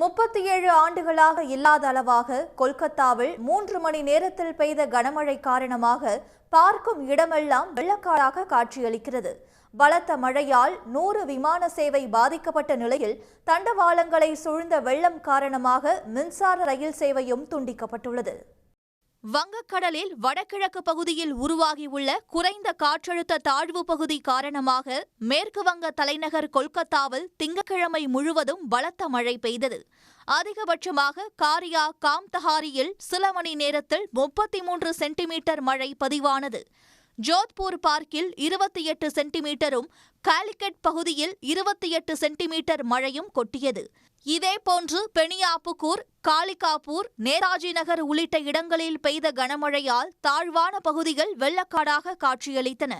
37 ஆண்டுகளாக இல்லாத அளவாக கொல்கத்தாவில் 3 மணி நேரத்தில் பெய்த கனமழை காரணமாக பார்க்கும் இடமெல்லாம் வெள்ளக்காடாக காட்சியளிக்கிறது. பலத்த மழையால் 100 விமான சேவை பாதிக்கப்பட்ட நிலையில் தண்டவாளங்களை சூழ்ந்த வெள்ளம் காரணமாக மின்சார ரயில் சேவையும் துண்டிக்கப்பட்டுள்ளது. வங்கக்கடலில் வடகிழக்கு பகுதியில் உருவாகியுள்ள குறைந்த காற்றழுத்த தாழ்வு பகுதி காரணமாக மேற்கு வங்க தலைநகர் கொல்கத்தாவில் திங்கட்கிழமை முழுவதும் பலத்த மழை பெய்தது. அதிகபட்சமாக காரியா காம்தஹாரியில் சில மணி நேரத்தில் 33 சென்டிமீட்டர் மழை பதிவானது. ஜோத்பூர் பார்க்கில் 28 சென்டிமீட்டரும் காலிகட் பகுதியில் 28 சென்டிமீட்டர் மழையும் கொட்டியது. இதேபோன்று பெனியாப்புக்கூர், காலிகாப்பூர், நேதாஜி நகர் உள்ளிட்ட இடங்களில் பெய்த கனமழையால் தாழ்வான பகுதிகள் வெள்ளக்காடாக காட்சியளித்தன.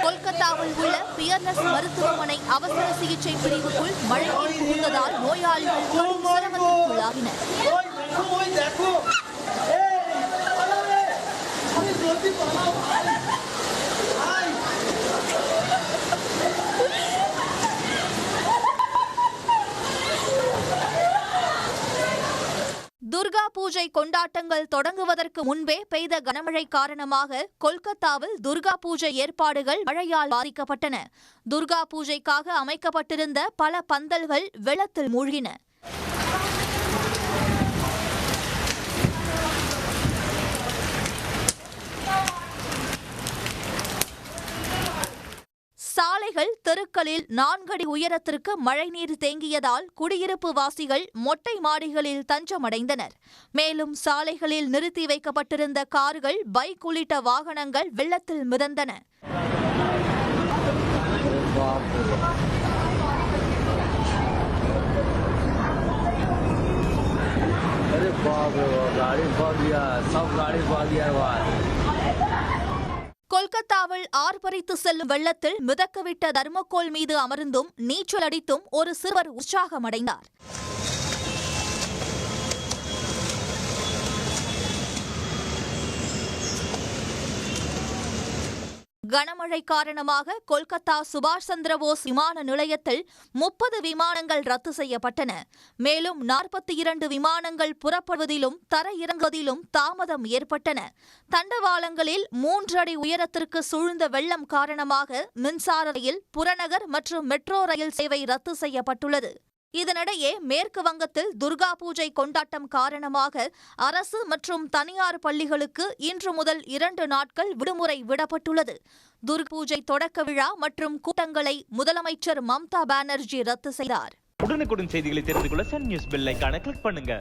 கொல்கத்தாவில் உள்ள பியர்னஸ் மருத்துவமனை அவசர சிகிச்சை பிரிவுக்குள் மழை நீர் புகுந்ததால் நோயாளிகள் கடும் சிரமத்திற்குள்ளாகினர். துர்கா பூஜை கொண்டாட்டங்கள் தொடங்குவதற்கு முன்பே பெய்த கனமழை காரணமாக கொல்கத்தாவில் துர்கா பூஜை ஏற்பாடுகள் மழையால் பாதிக்கப்பட்டன. துர்கா பூஜைக்காக அமைக்கப்பட்டிருந்த பல பந்தல்கள் வெள்ளத்தில் மூழ்கின. சாலைகள், தெருக்களில் 4 அடி உயரத்திற்கு மழைநீர் தேங்கியதால் குடியிருப்பு வாசிகள் மொட்டை மாடிகளில் தஞ்சமடைந்தனர். மேலும் சாலைகளில் நிறுத்தி வைக்கப்பட்டிருந்த கார்கள், பைக் உள்ளிட்ட வாகனங்கள் வெள்ளத்தில் மிதந்தன. கொல்கத்தாவில் ஆர்ப்பரித்து செல்லும் வெள்ளத்தில் மிதக்கவிட்ட தர்மக்கோல் மீது அமர்ந்தும் நீச்சல் அடித்தும் ஒரு சிறுவர் உற்சாகமடைந்தார். கனமழை காரணமாக கொல்கத்தா சுபாஷ் சந்திரபோஸ் விமான நிலையத்தில் 30 விமானங்கள் ரத்து செய்யப்பட்டன. மேலும் 42 விமானங்கள் புறப்படுவதிலும் தரையிறங்குவதிலும் தாமதம் ஏற்பட்டன. தண்டவாளங்களில் 3 அடி உயரத்திற்கு சூழ்ந்த வெள்ளம் காரணமாக மின்சார ரயில், புறநகர் மற்றும் மெட்ரோ ரயில் சேவை ரத்து செய்யப்பட்டுள்ளது. இதனிடையே மேற்கு வங்கத்தில் துர்கா பூஜை கொண்டாட்டம் காரணமாக அரசு மற்றும் தனியார் பள்ளிகளுக்கு இன்று முதல் 2 நாட்கள் விடுமுறை விடப்பட்டுள்ளது. துர்கா பூஜை தொடக்க விழா மற்றும் கூட்டங்களை முதலமைச்சர் மம்தா பானர்ஜி ரத்து செய்தார். உடனுக்குடன் செய்திகளை தெரிந்து கொள்ள சன் நியூஸ் பெல் ஐகானை கிளிக் பண்ணுங்க.